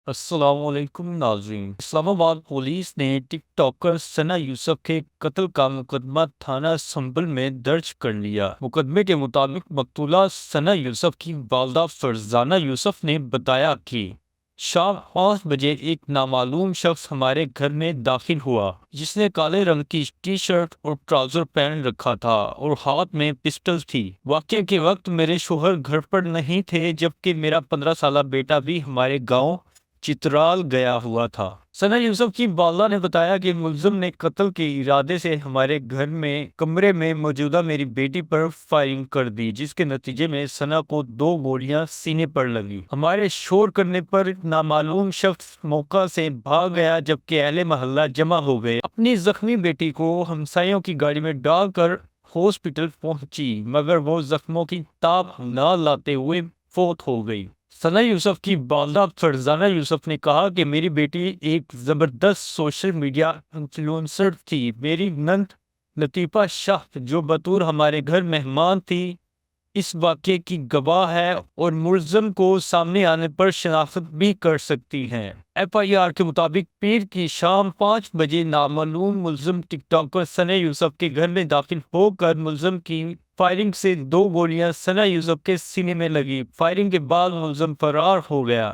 السلام علیکم ناظرین، اسلام آباد پولیس نے ٹک ٹاکر ثنا یوسف کے قتل کا مقدمہ تھانہ سنبل میں درج کر لیا۔ مقدمے کے مطابق مقتولہ ثنا یوسف کی والدہ فرزانہ یوسف نے بتایا کہ شام 5 بجے ایک نامعلوم شخص ہمارے گھر میں داخل ہوا جس نے کالے رنگ کی ٹی شرٹ اور ٹراؤزر پہن رکھا تھا اور ہاتھ میں پسٹل تھی۔ واقعے کے وقت میرے شوہر گھر پر نہیں تھے، جبکہ میرا 15 سالہ بیٹا بھی ہمارے گاؤں چترال گیا ہوا تھا۔ ثنا یوسف کی والدہ نے بتایا کہ ملزم نے قتل کے ارادے سے ہمارے گھر میں کمرے میں موجودہ میری بیٹی پر فائرنگ کر دی، جس کے نتیجے میں ثنا کو 2 گولیاں سینے پر لگی۔ ہمارے شور کرنے پر نامعلوم شخص موقع سے بھاگ گیا، جبکہ اہل محلہ جمع ہو گئے۔ اپنی زخمی بیٹی کو ہمسایوں کی گاڑی میں ڈال کر ہاسپٹل پہنچی، مگر وہ زخموں کی تاب نہ لاتے ہوئے فوت ہو گئی۔ ثنا یوسف کی والدہ فرزانہ یوسف نے کہا کہ میری بیٹی ایک زبردست سوشل میڈیا انفلوئنسر تھی۔ میری نند لطیفہ شاہ، جو بطور ہمارے گھر مہمان تھی، اس واقعے کی گواہ ہے اور ملزم کو سامنے آنے پر شناخت بھی کر سکتی ہیں۔ ایف آئی آر کے مطابق پیر کی شام 5 بجے نامعلوم ملزم ٹک ٹاکر ثنا یوسف کے گھر میں داخل ہو کر ملزم کی فائرنگ سے 2 گولیاں ثنا یوسف کے سینے میں لگی۔ فائرنگ کے بعد ملزم فرار ہو گیا۔